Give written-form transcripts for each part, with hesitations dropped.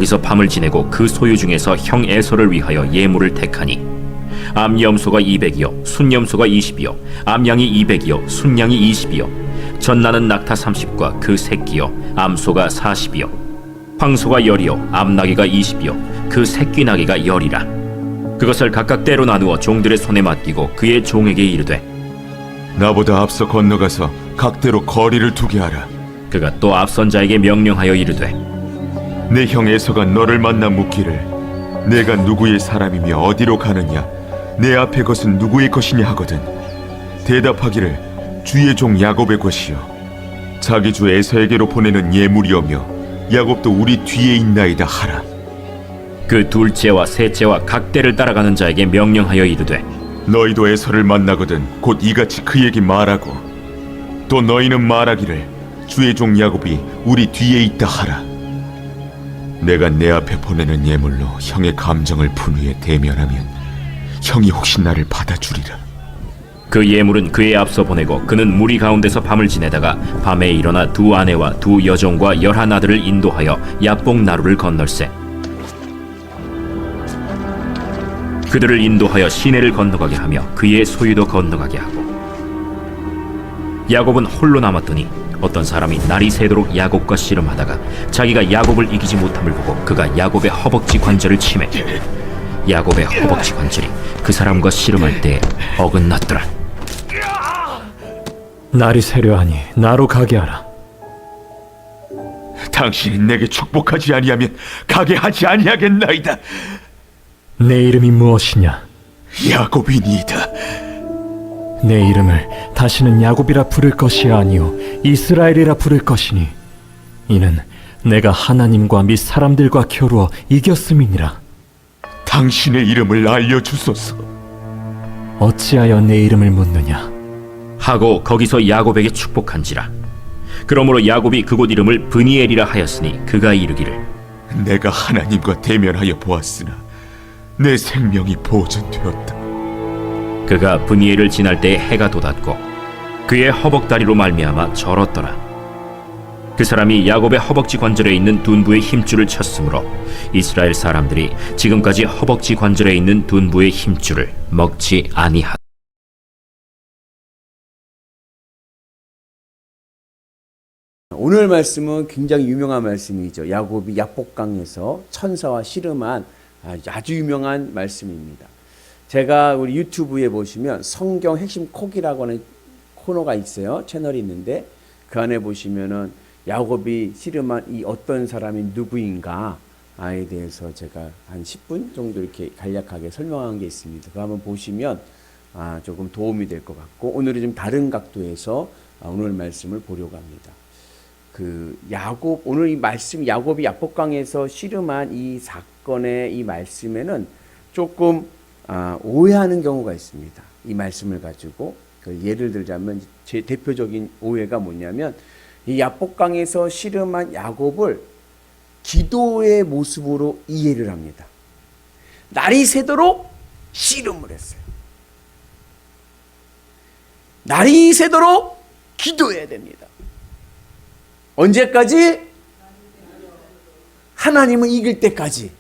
거기서 밤을 지내고 그 소유 중에서 형 에서를 위하여 예물을 택하니 암염소가 200이요 순염소가 20이요 암양이 200이요 순양이 20이요 전나는 낙타 30과 그 새끼요 암소가 40이요 황소가 10이요 암나귀가 20이요 그 새끼 나귀가 10이라. 그것을 각각 때로 나누어 종들의 손에 맡기고 그의 종에게 이르되 나보다 앞서 건너가서 각대로 거리를 두게 하라. 그가 또 앞선 자에게 명령하여 이르되 내 형 에서가 너를 만나 묻기를 내가 누구의 사람이며 어디로 가느냐 내 앞에 것은 누구의 것이냐 하거든 대답하기를 주의 종 야곱의 것이요 자기 주 에서에게로 보내는 예물이오며 야곱도 우리 뒤에 있나이다 하라. 그 둘째와 셋째와 각대를 따라가는 자에게 명령하여 이르되 너희도 에서를 만나거든 곧 이같이 그에게 말하고 또 너희는 말하기를 주의 종 야곱이 우리 뒤에 있다 하라. 내가 내 앞에 보내는 예물로 형의 감정을 분후에 대면하면 형이 혹시 나를 받아주리라. 그 예물은 그의 앞서 보내고 그는 무리 가운데서 밤을 지내다가 밤에 일어나 두 아내와 두 여종과 11아들을 인도하여 야복 나루를 건널세. 그들을 인도하여 시내를 건너가게 하며 그의 소유도 건너가게 하고 야곱은 홀로 남았더니 어떤 사람이 날이 새도록 야곱과 씨름하다가 자기가 야곱을 이기지 못함을 보고 그가 야곱의 허벅지 관절을 치매 야곱의 허벅지 관절이 그 사람과 씨름할 때 어긋났더라. 날이 새려하니 나로 가게 하라. 당신이 내게 축복하지 아니하면 가게 하지 아니하겠나이다. 내 이름이 무엇이냐? 야곱이니이다. 내 이름을 다시는 야곱이라 부를 것이 아니요 이스라엘이라 부를 것이니 이는 내가 하나님과 및 사람들과 겨루어 이겼음이니라. 당신의 이름을 알려주소서. 어찌하여 내 이름을 묻느냐? 하고 거기서 야곱에게 축복한지라. 그러므로 야곱이 그곳 이름을 브니엘이라 하였으니 그가 이르기를 내가 하나님과 대면하여 보았으나 내 생명이 보존되었다. 그가 브니엘을 지날 때에 해가 돋았고 그의 허벅다리로 말미암아 절었더라. 그 사람이 야곱의 허벅지 관절에 있는 둔부의 힘줄을 쳤으므로 이스라엘 사람들이 지금까지 허벅지 관절에 있는 둔부의 힘줄을 먹지 아니하더라. 오늘 말씀은 굉장히 유명한 말씀이죠. 야곱이 야복강에서 천사와 씨름한 아주 유명한 말씀입니다. 제가 우리 유튜브에 보시면 성경 핵심 콕이라고 하는 코너가 있어요. 채널이 있는데 그 안에 보시면은 야곱이 씨름한 이 어떤 사람이 누구인가에 대해서 제가 한 10분 정도 이렇게 간략하게 설명한 게 있습니다. 그거 한번 보시면 조금 도움이 될 것 같고 오늘은 좀 다른 각도에서 오늘 말씀을 보려고 합니다. 그 야곱 오늘 이 말씀 야곱이 야복강에서 씨름한 이 사건의 이 말씀에는 조금 오해하는 경우가 있습니다. 이 말씀을 가지고 예를 들자면 제 대표적인 오해가 뭐냐면 이 야복강에서 씨름한 야곱을 기도의 모습으로 이해를 합니다. 날이 새도록 씨름을 했어요. 날이 새도록 기도해야 됩니다. 언제까지? 하나님은 이길 때까지.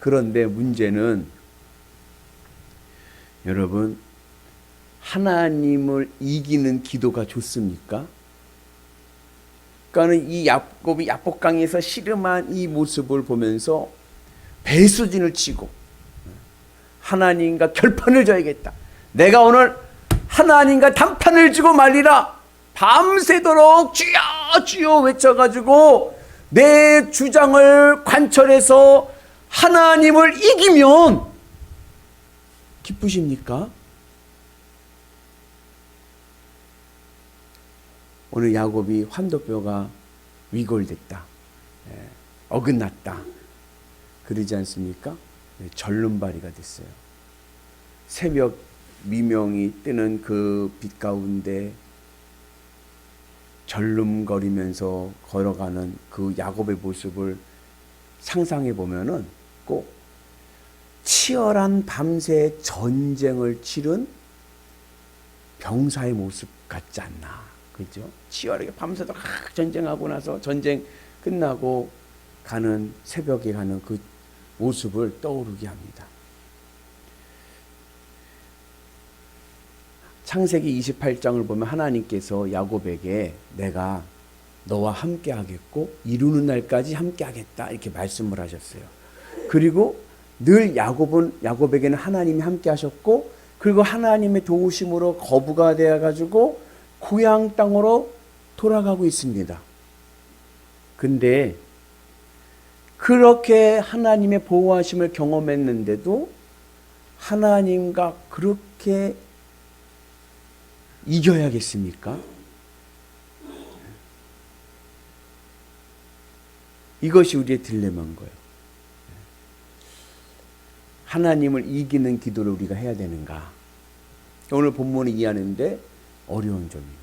그런데 문제는 여러분 하나님을 이기는 기도가 좋습니까? 그러니까 이 야곱이 야복강에서 씨름한 이 모습을 보면서 배수진을 치고 하나님과 결판을 져야겠다. 내가 오늘 하나님과 단판을 지고 말리라. 밤새도록 주여 주여 외쳐가지고 내 주장을 관철해서 하나님을 이기면 기쁘십니까? 오늘 야곱이 환도뼈가 위골됐다. 어긋났다. 그러지 않습니까? 절름발이가 됐어요. 새벽 미명이 뜨는 그 빛 가운데 절름거리면서 걸어가는 그 야곱의 모습을 상상해 보면은 꼭 치열한 밤새 전쟁을 치른 병사의 모습 같지 않나. 그죠? 치열하게 밤새도록 전쟁하고 나서 전쟁 끝나고 가는 새벽에 가는 그 모습을 떠오르게 합니다. 창세기 28장을 보면 하나님께서 야곱에게 내가 너와 함께 하겠고 이루는 날까지 함께 하겠다 이렇게 말씀을 하셨어요. 그리고 늘 야곱에게는 하나님이 함께 하셨고, 그리고 하나님의 도우심으로 거부가 되어 가지고 고향 땅으로 돌아가고 있습니다. 근데 그렇게 하나님의 보호하심을 경험했는데도 하나님과 그렇게 이겨야겠습니까? 이것이 우리의 딜레마인 거예요. 하나님을 이기는 기도를 우리가 해야 되는가? 오늘 본문을 이해하는데 어려운 점입니다.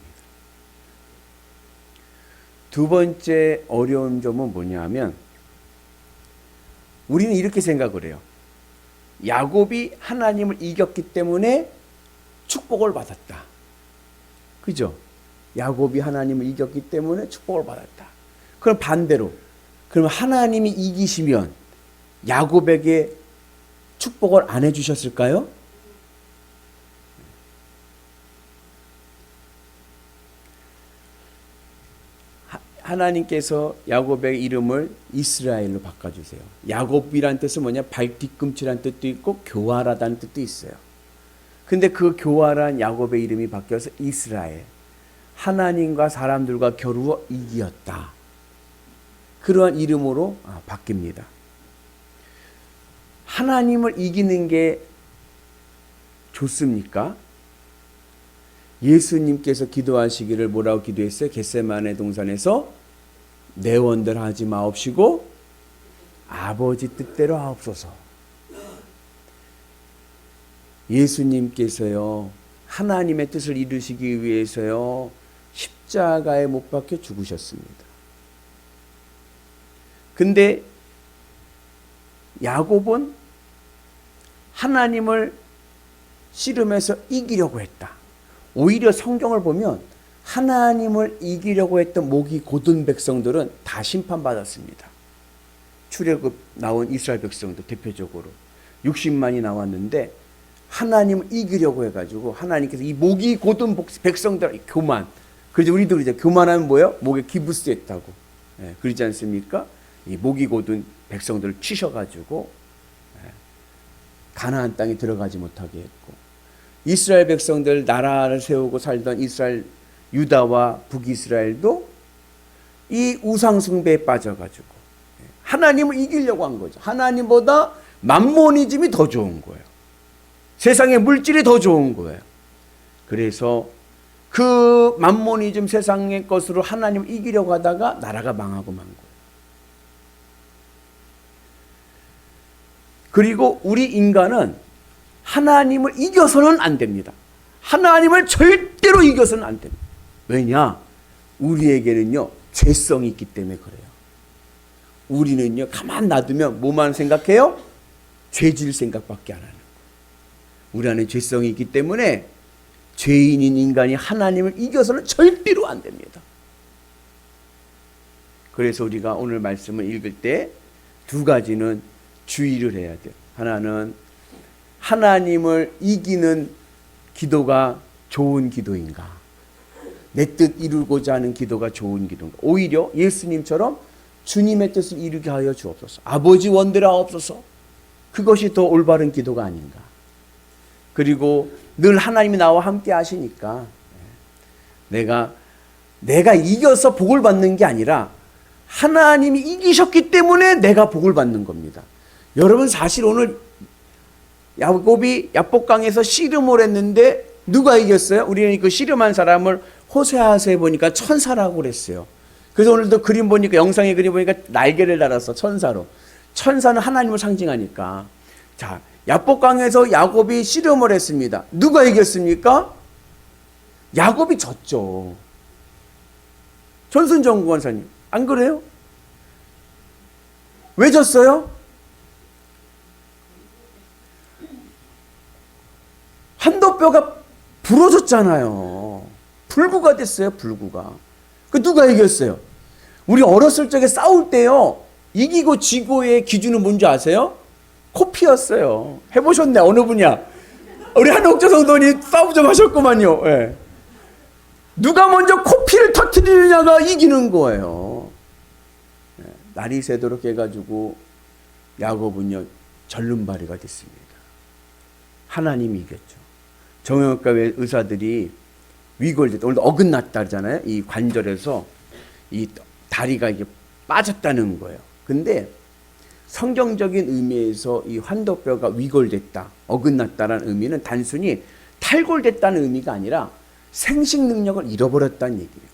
두 번째 어려운 점은 뭐냐면 우리는 이렇게 생각을 해요. 야곱이 하나님을 이겼기 때문에 축복을 받았다. 그죠? 야곱이 하나님을 이겼기 때문에 축복을 받았다. 그럼 반대로, 그럼 하나님이 이기시면 야곱에게 축복을 안 해주셨을까요? 하나님께서 야곱의 이름을 이스라엘로 바꿔주세요. 야곱이란 뜻은 뭐냐? 발 뒤꿈치란 뜻도 있고 교활하다는 뜻도 있어요. 근데 그 교활한 야곱의 이름이 바뀌어서 이스라엘, 하나님과 사람들과 겨루어 이기었다. 그러한 이름으로 바뀝니다. 하나님을 이기는 게 좋습니까? 예수님께서 기도하시기를 뭐라고 기도했어요? 겟세마네 동산에서 내 원대로 하지 마옵시고 아버지 뜻대로 하옵소서. 예수님께서요, 하나님의 뜻을 이루시기 위해서요, 십자가에 못 박혀 죽으셨습니다. 근데 야곱은 하나님을 씨름해서 이기려고 했다. 오히려 성경을 보면 하나님을 이기려고 했던 목이 곧은 백성들은 다 심판받았습니다. 출애굽 나온 이스라엘 백성들 대표적으로 60만이 나왔는데 하나님을 이기려고 해가지고 하나님께서 이 목이 곧은 백성들 교만, 그래서 우리도 이제 교만하면 뭐예요? 목에 기부스했다고, 그러지 않습니까? 이 목이 곧은 백성들을 치셔가지고 가나안 땅에 들어가지 못하게 했고, 이스라엘 백성들 나라를 세우고 살던 이스라엘 유다와 북이스라엘도 이 우상 숭배에 빠져가지고 하나님을 이기려고 한 거죠. 하나님보다 맘모니즘이 더 좋은 거예요. 세상의 물질이 더 좋은 거예요. 그래서 그 맘모니즘 세상의 것으로 하나님을 이기려고 하다가 나라가 망하고 만 거예요. 그리고 우리 인간은 하나님을 이겨서는 안 됩니다. 하나님을 절대로 이겨서는 안 됩니다. 왜냐? 우리에게는요, 죄성이 있기 때문에 그래요. 우리는요, 가만 놔두면 뭐만 생각해요? 죄질 생각밖에 안 하는 거예요. 우리 안에 죄성이 있기 때문에 죄인인 인간이 하나님을 이겨서는 절대로 안 됩니다. 그래서 우리가 오늘 말씀을 읽을 때 두 가지는 주의를 해야 돼요. 하나는 하나님을 이기는 기도가 좋은 기도인가? 내 뜻 이루고자 하는 기도가 좋은 기도인가? 오히려 예수님처럼 주님의 뜻을 이루게 하여 주옵소서. 아버지 원대로 하옵소서. 그것이 더 올바른 기도가 아닌가? 그리고 늘 하나님이 나와 함께 하시니까 내가 이겨서 복을 받는 게 아니라 하나님이 이기셨기 때문에 내가 복을 받는 겁니다. 여러분, 사실 오늘 야곱이 야복강에서 씨름을 했는데 누가 이겼어요? 우리는 그 씨름한 사람을 호세아서에 보니까 천사라고 그랬어요. 그래서 오늘도 그림 보니까, 영상에 그림 보니까 날개를 달았어, 천사로. 천사는 하나님을 상징하니까. 자, 야복강에서 야곱이 씨름을 했습니다. 누가 이겼습니까? 야곱이 졌죠. 전순정 권사님, 안 그래요? 왜 졌어요? 한도뼈가 부러졌잖아요. 불구가 됐어요, 불구가. 그 누가 이겼어요? 우리 어렸을 적에 싸울 때요, 이기고 지고의 기준은 뭔지 아세요? 코피였어요. 해보셨네, 어느 분이야? 우리 한옥조 성도님 싸움 좀 하셨구만요. 예. 누가 먼저 코피를 터뜨리느냐가 이기는 거예요. 예. 날이 새도록 해가지고 야곱은요, 절름발이가 됐습니다. 하나님이 이겼죠. 정형외과 의사들이 위골됐다, 오늘 어긋났다 그러잖아요. 이 관절에서 이 다리가 이게 빠졌다는 거예요. 근데 성경적인 의미에서 이 환도뼈가 위골됐다, 어긋났다라는 의미는 단순히 탈골됐다는 의미가 아니라 생식 능력을 잃어버렸다는 얘기예요.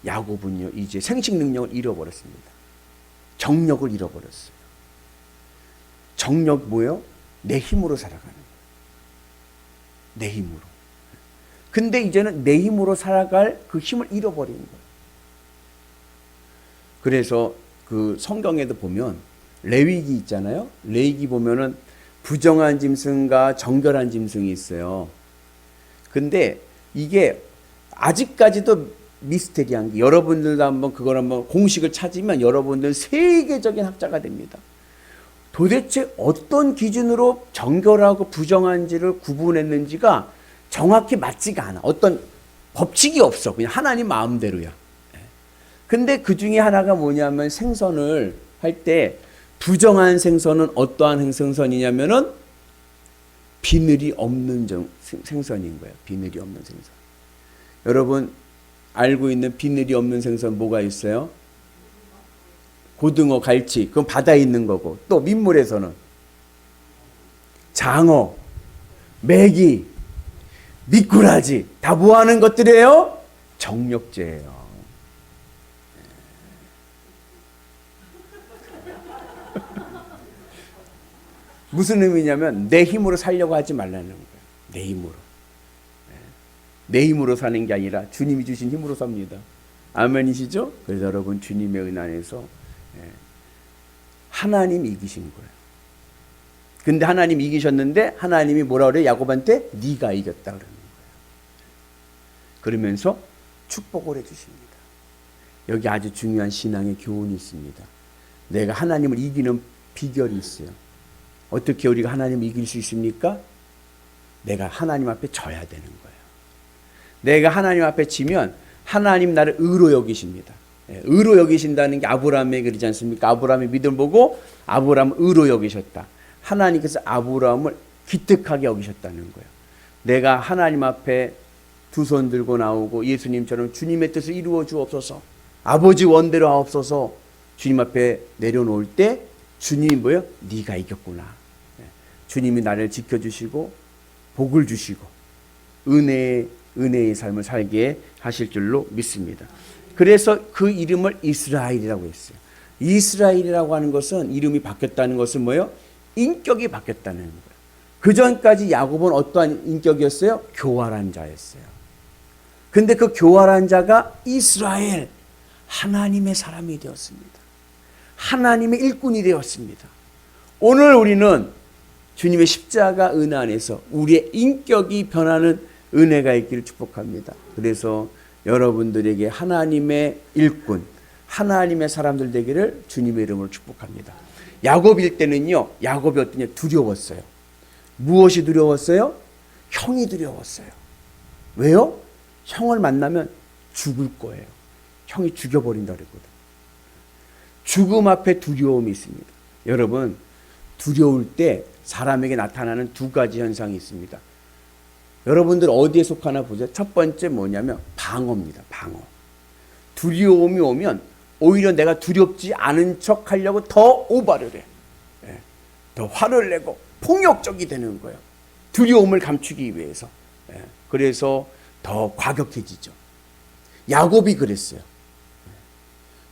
야곱은요, 이제 생식 능력을 잃어버렸습니다. 정력을 잃어버렸어요. 정력 뭐예요? 내 힘으로 살아가는 거예요. 내 힘으로. 근데 이제는 내 힘으로 살아갈 그 힘을 잃어버린 거예요. 그래서 그 성경에도 보면 레위기 있잖아요. 레위기 보면은 부정한 짐승과 정결한 짐승이 있어요. 근데 이게 아직까지도 미스테리한 게, 여러분들도 한번 그걸 한번 공식을 찾으면 여러분들 세계적인 학자가 됩니다. 도대체 어떤 기준으로 정결하고 부정한지를 구분했는지가 정확히 맞지가 않아. 어떤 법칙이 없어. 그냥 하나님 마음대로야. 근데 그 중에 하나가 뭐냐면 생선을 할 때 부정한 생선은 어떠한 생선이냐면은 비늘이 없는 생선인 거예요. 비늘이 없는 생선. 여러분 알고 있는 비늘이 없는 생선 뭐가 있어요? 고등어, 갈치, 그건 바다에 있는 거고, 또 민물에서는 장어, 메기, 미꾸라지, 다 뭐 하는 것들이에요? 정력제예요. 무슨 의미냐면 내 힘으로 살려고 하지 말라는 거예요. 내 힘으로. 내 힘으로 사는 게 아니라 주님이 주신 힘으로 삽니다. 아멘이시죠? 그래서 여러분 주님의 은혜 안에서 하나님 이기신 거예요. 근데 하나님 이기셨는데 하나님이 뭐라 그래요? 야곱한테 네가 이겼다 그러는 거예요. 그러면서 축복을 해주십니다. 여기 아주 중요한 신앙의 교훈이 있습니다. 내가 하나님을 이기는 비결이 있어요. 어떻게 우리가 하나님을 이길 수 있습니까? 내가 하나님 앞에 져야 되는 거예요. 내가 하나님 앞에 지면 하나님 나를 의로 여기십니다. 의로 여기신다는 게 아브라함에게 그러지 않습니까? 아브라함의 믿음을 보고 아브라함을 의로 여기셨다. 하나님께서 아브라함을 기특하게 여기셨다는 거예요. 내가 하나님 앞에 두 손 들고 나오고 예수님처럼 주님의 뜻을 이루어 주옵소서, 아버지 원대로 하옵소서, 주님 앞에 내려놓을 때 주님이 뭐예요? 네가 이겼구나. 주님이 나를 지켜주시고 복을 주시고 은혜의 삶을 살게 하실 줄로 믿습니다. 그래서 그 이름을 이스라엘이라고 했어요. 이스라엘이라고 하는 것은, 이름이 바뀌었다는 것은 뭐예요? 인격이 바뀌었다는 거예요. 그 전까지 야곱은 어떠한 인격이었어요? 교활한 자였어요. 근데 그 교활한 자가 이스라엘, 하나님의 사람이 되었습니다. 하나님의 일꾼이 되었습니다. 오늘 우리는 주님의 십자가 은혜 안에서 우리의 인격이 변하는 은혜가 있기를 축복합니다. 그래서 여러분들에게 하나님의 일꾼, 하나님의 사람들 되기를 주님의 이름으로 축복합니다. 야곱일 때는요, 야곱이 어떠냐? 두려웠어요. 무엇이 두려웠어요? 형이 두려웠어요. 왜요? 형을 만나면 죽을 거예요. 형이 죽여버린다 그랬거든. 죽음 앞에 두려움이 있습니다. 여러분, 두려울 때 사람에게 나타나는 두 가지 현상이 있습니다. 여러분들 어디에 속하나 보세요. 첫 번째 뭐냐면 방어입니다. 방어. 두려움이 오면 오히려 내가 두렵지 않은 척 하려고 더 오바를 해. 더 화를 내고 폭력적이 되는 거예요. 두려움을 감추기 위해서. 그래서 더 과격해지죠. 야곱이 그랬어요.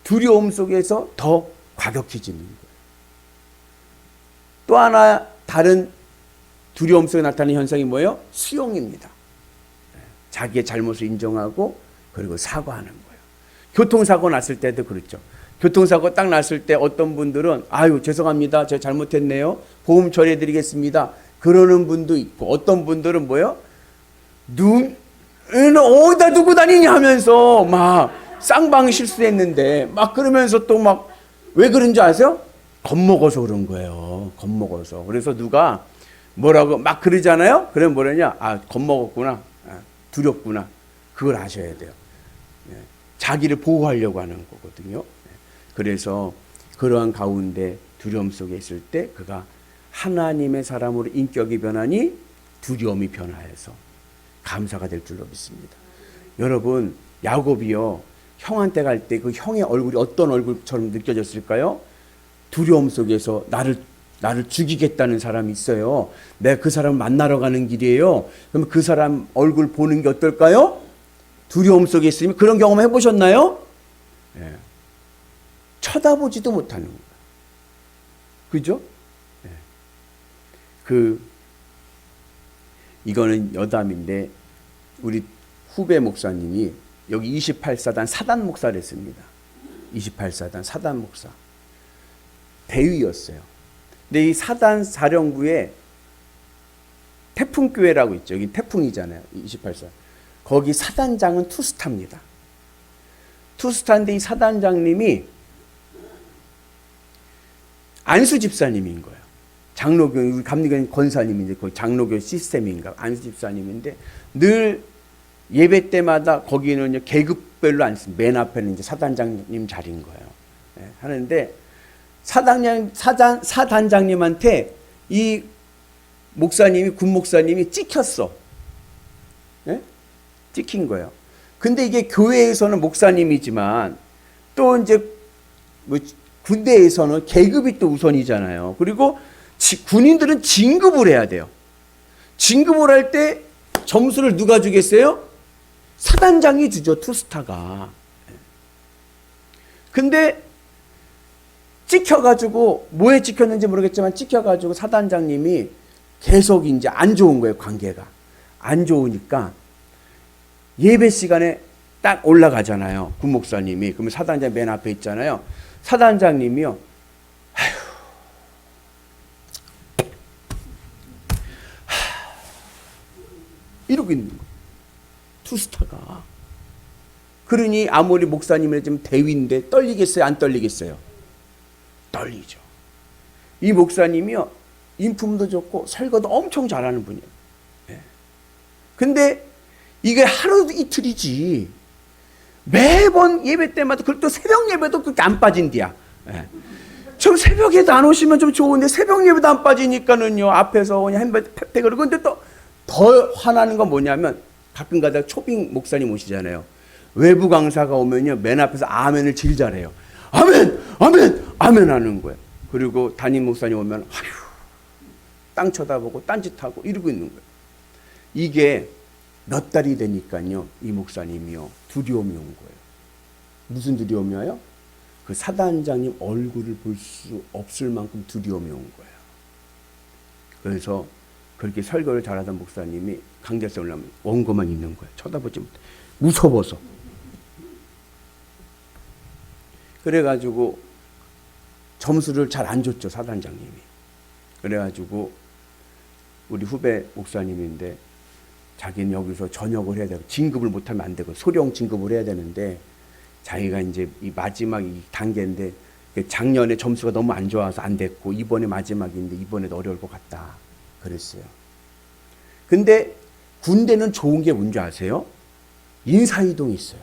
두려움 속에서 더 과격해지는 거예요. 또 하나 다른 두려움 속에 나타나는 현상이 뭐예요? 수용입니다. 자기의 잘못을 인정하고 그리고 사과하는 거예요. 교통사고 났을 때도 그렇죠. 교통사고 딱 났을 때 어떤 분들은 아유 죄송합니다. 제가 잘못했네요. 보험 처리해드리겠습니다. 그러는 분도 있고, 어떤 분들은 뭐예요? 눈을 어디다 두고 다니냐 하면서 막 쌍방이 실수했는데 막 그러면서 또 막 왜 그런 줄 아세요? 겁먹어서 그런 거예요. 겁먹어서. 그래서 누가 뭐라고 막 그러잖아요. 그러면 뭐라냐? 아, 겁먹었구나. 아, 두렵구나. 그걸 아셔야 돼요. 예. 자기를 보호하려고 하는 거거든요. 예. 그래서 그러한 가운데 두려움 속에 있을 때 그가 하나님의 사람으로 인격이 변하니 두려움이 변화해서 감사가 될 줄로 믿습니다. 여러분, 야곱이요. 형한테 갈 때 그 형의 얼굴이 어떤 얼굴처럼 느껴졌을까요? 두려움 속에서 나를 죽이겠다는 사람이 있어요. 내가 그 사람 만나러 가는 길이에요. 그러면 그 사람 얼굴 보는 게 어떨까요? 두려움 속에 있으면 그런 경험 해보셨나요? 예. 쳐다보지도 못하는 거예요. 그죠? 예. 이거는 여담인데 우리 후배 목사님이 여기 28사단 사단 목사를 했습니다. 28사단 사단 목사. 대위였어요. 근데 이 사단 사령부에 태풍교회라고 있죠. 여기 태풍이잖아요. 28사. 거기 사단장은 투스타입니다. 투스타인데 이 사단장님이 안수 집사님인 거예요. 장로교, 우리 감리교는 권사님인데 거기 장로교 시스템인가 안수 집사님인데 늘 예배 때마다 거기는 계급별로 앉습니다. 맨 앞에는 이제 사단장님 자리인 거예요. 예, 하는데 사단장님한테 이 목사님이 군 목사님이 찍혔어. 예? 찍힌 거예요. 근데 이게 교회에서는 목사님이지만 또 이제 뭐 군대에서는 계급이 또 우선이잖아요. 그리고 군인들은 진급을 해야 돼요. 진급을 할 때 점수를 누가 주겠어요? 사단장이 주죠, 투스타가. 근데 찍혀가지고, 뭐에 찍혔는지 모르겠지만 찍혀가지고 사단장님이 계속 이제 안 좋은 거예요, 관계가. 안 좋으니까 예배 시간에 딱 올라가잖아요, 군 목사님이. 그러면 사단장 맨 앞에 있잖아요. 사단장님이요, 이러고 있는 거예요. 투스타가. 그러니 아무리 목사님이 좀 대위인데 떨리겠어요? 안 떨리겠어요? 떨리죠. 이 목사님이요. 인품도 좋고 설거도 엄청 잘하는 분이에요. 네. 근데 이게 하루 이틀이지. 매번 예배 때마다 그걸 또 새벽 예배도 그렇게 안 빠진디야. 네. 좀 새벽에도 안 오시면 좀 좋은데 새벽 예배도 안 빠지니까는요. 앞에서 그냥 햄버거 그러고 근데 또 더 화나는 건 뭐냐면 가끔 가다가 초빙 목사님 오시잖아요. 외부 강사가 오면요. 맨 앞에서 아멘을 제일 잘해요. 아멘! 아멘! 아멘 하는 거예요. 그리고 담임 목사님 오면 아휴 땅 쳐다보고 딴짓하고 이러고 있는 거예요. 이게 몇 달이 되니까요. 이 목사님이요. 두려움이 온 거예요. 무슨 두려움이 와요? 그 사단장님 얼굴을 볼 수 없을 만큼 두려움이 온 거예요. 그래서 그렇게 설교를 잘하던 목사님이 강대에 올라오면 원고만 있는 거예요. 쳐다보지 못해. 무서워서. 그래가지고 점수를 잘 안 줬죠, 사단장님이. 그래가지고 우리 후배 목사님인데 자기는 여기서 전역을 해야 되고 진급을 못하면 안 되고 소령 진급을 해야 되는데 자기가 이제 이 마지막 이 단계인데 작년에 점수가 너무 안 좋아서 안 됐고 이번에 마지막인데 이번에도 어려울 것 같다 그랬어요. 근데 군대는 좋은 게 뭔지 아세요? 인사이동이 있어요.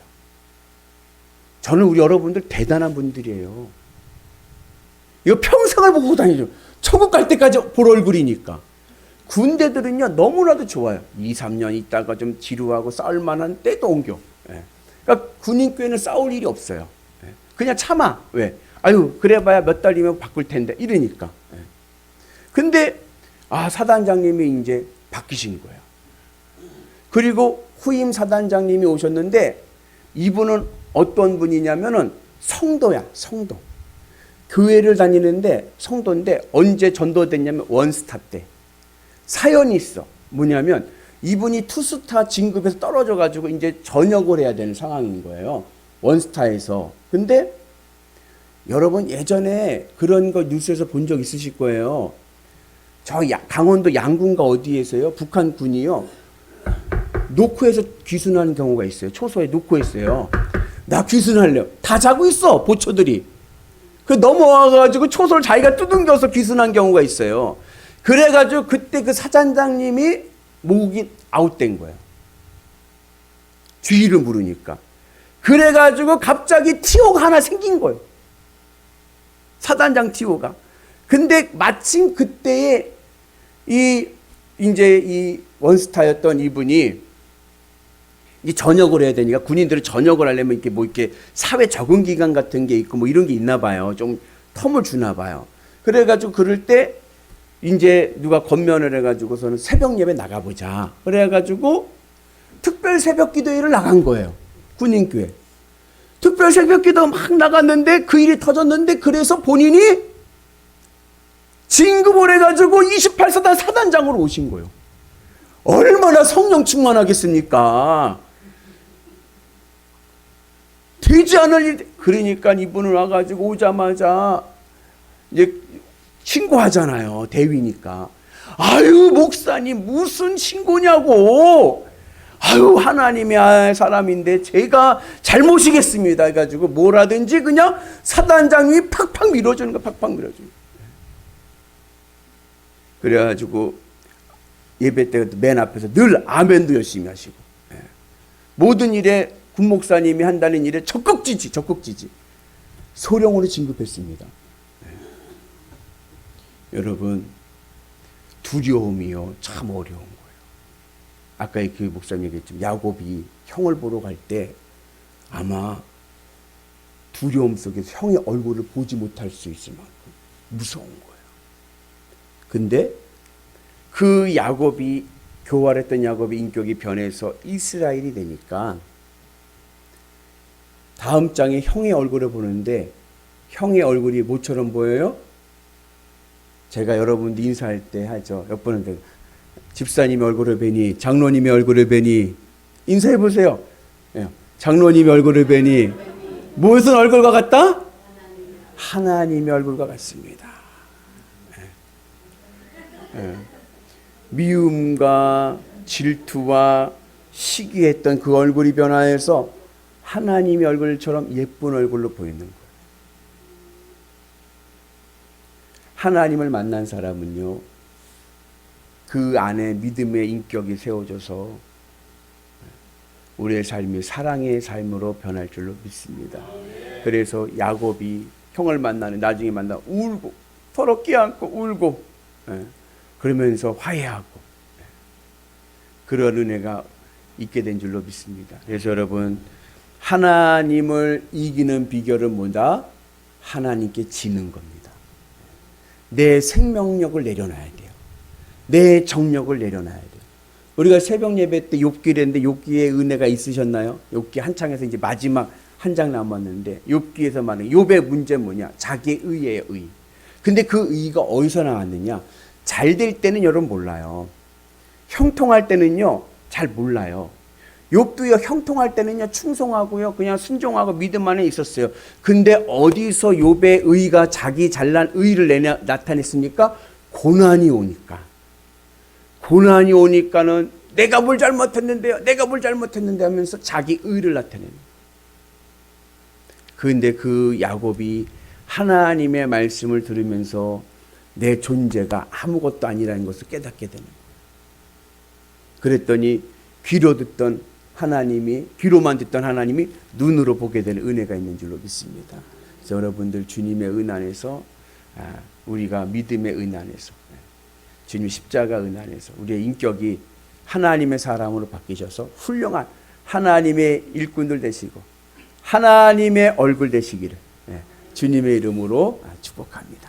저는 우리 여러분들 대단한 분들이에요. 이거 평생을 보고 다니죠. 천국 갈 때까지 볼 얼굴이니까. 군대들은요 너무나도 좋아요. 2, 3년 있다가 좀 지루하고 싸울 만한 때도 옮겨. 예. 그러니까 군인교회는 싸울 일이 없어요. 예. 그냥 참아. 왜? 아유 그래봐야 몇 달이면 바꿀 텐데 이러니까. 예. 근데 사단장님이 이제 바뀌신 거예요. 그리고 후임 사단장님이 오셨는데 이분은 어떤 분이냐면은 성도야, 성도. 교회를 다니는데 성도인데 언제 전도됐냐면 원스타 때. 사연이 있어. 뭐냐면 이분이 투스타 진급에서 떨어져 가지고 이제 전역을 해야 되는 상황인 거예요. 원스타에서. 근데 여러분 예전에 그런 거 뉴스에서 본 적 있으실 거예요. 저 강원도 양군가 어디에서요? 북한 군이요. 노코에서 귀순하는 경우가 있어요. 초소에 노코에 있어요. 나 귀순할래요. 다 자고 있어, 보초들이. 그 넘어와가지고 초소를 자기가 두둥겨서 귀순한 경우가 있어요. 그래가지고 그때 그 사단장님이 목이 아웃된 거예요. 주의를 물으니까. 그래가지고 갑자기 티오가 하나 생긴 거예요. 사단장 티오가. 근데 마침 그때에 이제 이 원스타였던 이분이 이 전역을 해야 되니까 군인들은 전역을 하려면 이렇게 뭐 이렇게 사회 적응 기간 같은 게 있고 뭐 이런 게 있나 봐요. 좀 텀을 주나 봐요. 그래가지고 그럴 때 이제 누가 권면을 해가지고서는 새벽 예배 나가보자. 그래가지고 특별 새벽 기도회를 나간 거예요. 군인교회. 특별 새벽 기도 막 나갔는데 그 일이 터졌는데 그래서 본인이 진급을 해가지고 28사단 사단장으로 오신 거예요. 얼마나 성령 충만하겠습니까? 되지 않을 일. 그러니까 이분을 와가지고 오자마자 이제 신고하잖아요. 대위니까. 아유, 목사님 무슨 신고냐고. 아유, 하나님의 사람인데 제가 잘못이겠습니다 해가지고 뭐라든지 그냥 사단장이 팍팍 밀어주는 거, 팍팍 밀어주는 거. 그래가지고 예배 때 맨 앞에서 늘 아멘도 열심히 하시고, 모든 일에 군 목사님이 한다는 일에 적극 지지. 소령으로 진급했습니다. 여러분, 두려움이요 참 어려운 거예요. 아까 그 목사님 얘기했지만 야곱이 형을 보러 갈 때 아마 두려움 속에서 형의 얼굴을 보지 못할 수 있을 만큼 무서운 거예요. 근데 그 야곱이, 교활했던 야곱의 인격이 변해서 이스라엘이 되니까 다음 장에 형의 얼굴을 보는데 형의 얼굴이 뭐처럼 보여요? 제가 여러분들 인사할 때 하죠. 몇 번은 집사님의 얼굴을 뵈니, 장로님의 얼굴을 뵈니, 인사해 보세요. 장로님의 얼굴을 뵈니 무슨 얼굴과 같다? 하나님의 얼굴과 같습니다. 미움과 질투와 시기했던 그 얼굴이 변화해서 하나님의 얼굴처럼 예쁜 얼굴로 보이는 거예요. 하나님을 만난 사람은요, 그 안에 믿음의 인격이 세워져서 우리의 삶이 사랑의 삶으로 변할 줄로 믿습니다. 그래서 야곱이 형을 만나는, 나중에 만나 울고 서로 껴안고 울고, 그러면서 화해하고, 그런 은혜가 있게 된 줄로 믿습니다. 그래서 여러분, 하나님을 이기는 비결은 뭐다? 하나님께 지는 겁니다. 내 생명력을 내려놔야 돼요. 내 정력을 내려놔야 돼요. 우리가 새벽 예배 때 욥기를 했는데 욥기의 은혜가 있으셨나요? 욥기 한창에서 이제 마지막 한 장 남았는데 욥기에서 말하는 욥의 문제는 뭐냐? 자기의 의예요, 의. 근데 그 의가 어디서 나왔느냐? 잘 될 때는 여러분 몰라요. 형통할 때는요 잘 몰라요. 욥도요 형통할 때는요 충성하고요 그냥 순종하고 믿음 안에 있었어요. 근데 어디서 욥의 의가 자기 잘난 의를 나타냈습니까? 고난이 오니까는 내가 뭘 잘못했는데 하면서 자기 의를 나타내는. 그런데 그 야곱이 하나님의 말씀을 들으면서 내 존재가 아무것도 아니라는 것을 깨닫게 되는 거예요. 그랬더니 귀로만 듣던 하나님이 눈으로 보게 되는 은혜가 있는 줄로 믿습니다. 그래서 여러분들 주님의 은 안에서, 우리가 믿음의 은 안에서, 주님 십자가 은 안에서 우리의 인격이 하나님의 사람으로 바뀌셔서 훌륭한 하나님의 일꾼들 되시고 하나님의 얼굴 되시기를 주님의 이름으로 축복합니다.